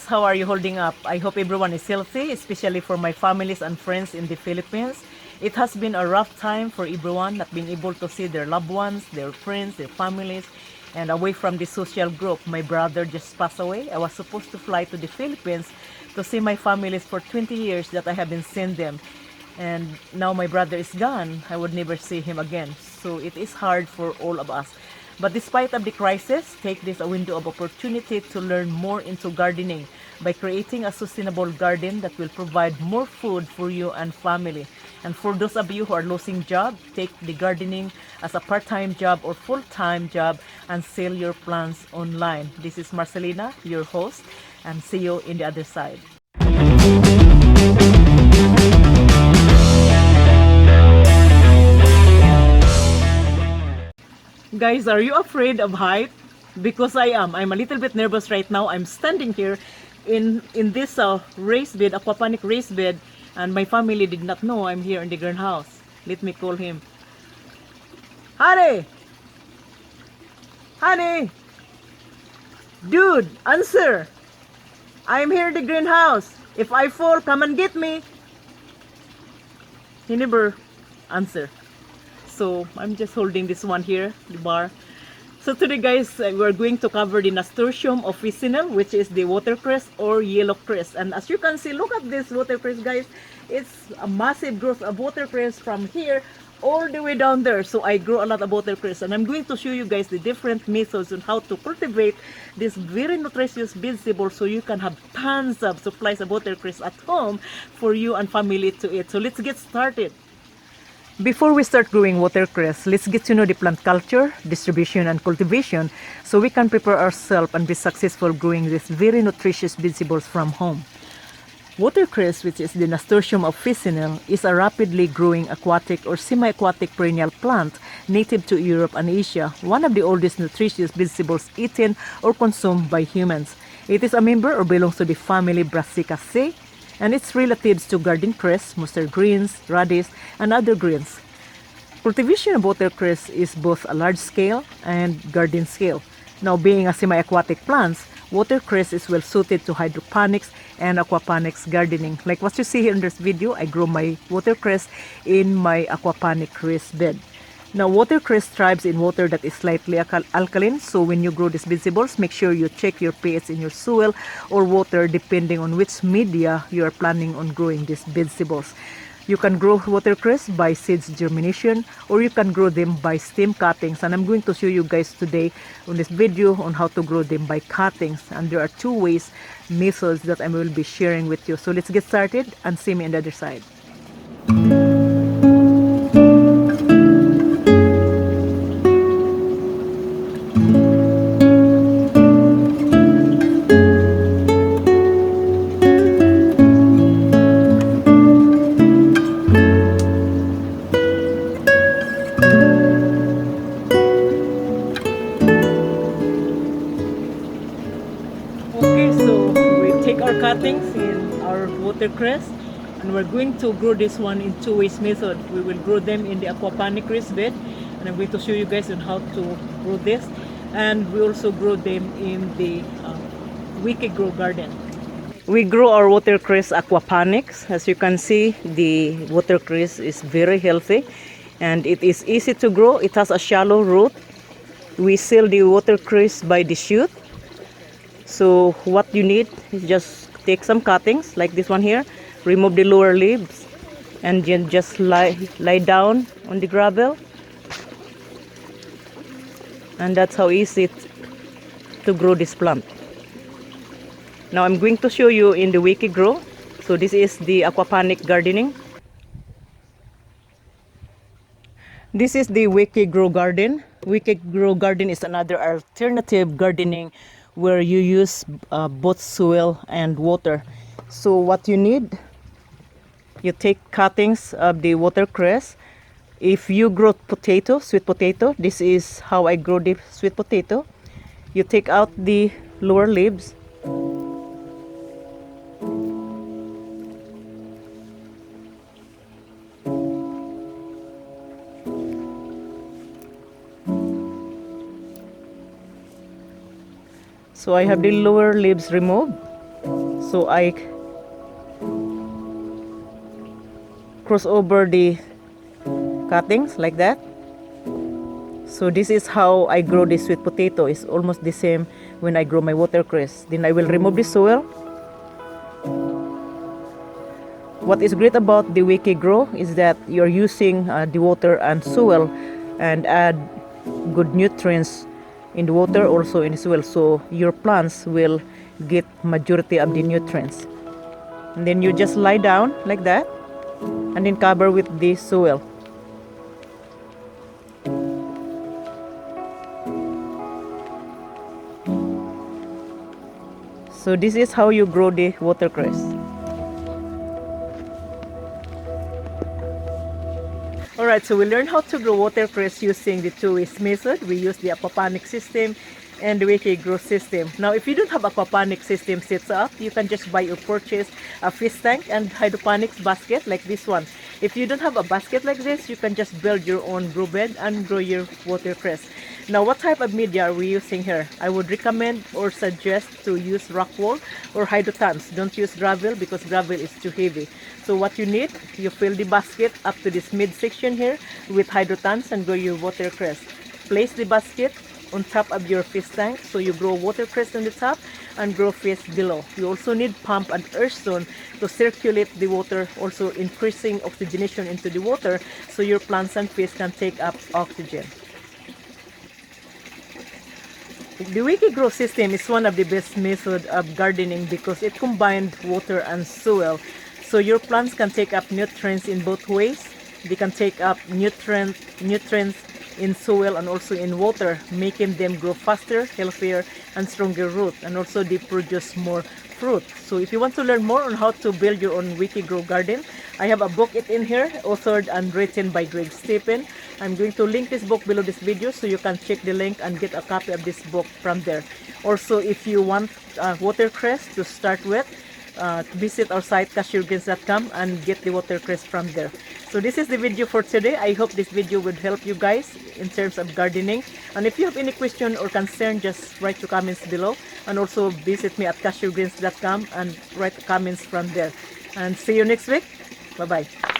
how are you holding up? I hope everyone is healthy, especially for my families and friends in the Philippines. It has been a rough time for everyone not being able to see their loved ones, their friends, their families, and away from the social group. My brother just passed away. I was supposed to fly to the Philippines to see my families for 20 years that I haven't seen them. And now my brother is gone. I would never see him again. So it is hard for all of us. But despite of the crisis, take this a window of opportunity to learn more into gardening by creating a sustainable garden that will provide more food for you and family. And for those of you who are losing job, take the gardening as a part-time job or full-time job and sell your plants online. This is Marcelina, your host, and see you in the other side. Guys, are you afraid of height? Because I am. I'm a little bit nervous right now. I'm standing here in this raised bed, aquaponic raised bed, and my family did not know I'm here in the greenhouse. Let me call him. Honey! Honey! Dude, answer! I'm here in the greenhouse. If I fall, come and get me. He never answer. So I'm just holding this one here, the bar. So today guys, we're going to cover the Nasturtium officinal, which is the watercress or yellow cress. And as you can see, look at this watercress guys. It's a massive growth of watercress from here all the way down there. So I grow a lot of watercress, and I'm going to show you guys the different methods on how to cultivate this very nutritious vegetable so you can have tons of supplies of watercress at home for you and family to eat. So let's get started. Before we start growing watercress, let's get to know the plant culture, distribution, and cultivation so we can prepare ourselves and be successful growing these very nutritious vegetables from home. Watercress, which is the Nasturtium officinal, is a rapidly growing aquatic or semi-aquatic perennial plant native to Europe and Asia, one of the oldest nutritious vegetables eaten or consumed by humans. It is a member or belongs to the family Brassicaceae, and its relatives to garden cress, mustard greens, radish, and other greens. Cultivation of watercress is both a large scale and garden scale. Now, being a semi-aquatic plant, watercress is well suited to hydroponics and aquaponics gardening. Like what you see here in this video, I grow my watercress in my aquaponic raised bed. Now, watercress thrives in water that is slightly alkaline, so when you grow these vegetables, make sure you check your pH in your soil or water depending on which media you are planning on growing these vegetables. You can grow watercress by seeds germination, or you can grow them by stem cuttings, and I'm going to show you guys today on this video on how to grow them by cuttings. And there are two methods that I will be sharing with you. So let's get started and see me on the other side. Okay, so we take our cuttings in our watercress, and we're going to grow this one in two ways method. We will grow them in the aquaponic raised bed, and I'm going to show you guys on how to grow this, and we also grow them in the wicked grow garden. We grow our watercress aquaponics. As you can see, the watercress is very healthy and it is easy to grow. It has a shallow root. We sell the watercress by the shoot. So what you need is just take some cuttings like this one here, remove the lower leaves, and then just lie down on the gravel. And that's how easy to grow this plant. Now I'm going to show you in the wicked grow. So this is the aquaponic gardening. This is the wicked grow garden. Wicked grow garden is another alternative gardening where you use both soil and water. So what you need, you take cuttings of the watercress. If you grow potato, sweet potato, this is how I grow the sweet potato. You take out the lower leaves. So I have the lower leaves removed. So I cross over the cuttings like that. So this is how I grow the sweet potato. It's almost the same when I grow my watercress. Then I will remove the soil. What is great about the Wiki Grow is that you're using the water and soil and add good nutrients in the water, also in the soil, so your plants will get majority of the nutrients. And then you just lie down like that and then cover with the soil. So this is how you grow the watercress. Alright, so we learned how to grow watercress using the two ways method. We use the aquaponics system and the Wiki Grow system. Now, if you don't have aquaponics system set up, you can just buy or purchase a fish tank and hydroponics basket like this one. If you don't have a basket like this, you can just build your own grow bed and grow your watercress. Now, what type of media are we using here? I would recommend or suggest to use rock wool or hydrotons. Don't use gravel because gravel is too heavy. So what you need, you fill the basket up to this midsection here with hydrotons and grow your watercress. Place the basket on top of your fish tank, so you grow watercress on the top and grow fish below. You also need pump and earthstone to circulate the water, also increasing oxygenation into the water so your plants and fish can take up oxygen. The Wiki Grow system is one of the best methods of gardening because it combined water and soil. So your plants can take up nutrients in both ways. They can take up nutrients in soil and also in water, making them grow faster, healthier, and stronger root. And also they produce more fruit. So if you want to learn more on how to build your own Wiki Grow garden, I have a book in here, authored and written by Greg Stephen. I'm going to link this book below this video so you can check the link and get a copy of this book from there. Also, if you want watercress to start with, visit our site cashewgreens.com and get the watercress from there. So this is the video for today. I hope this video would help you guys in terms of gardening. And if you have any question or concern, just write your comments below. And also visit me at cashewgreens.com and write comments from there. And see you next week. Bye-bye.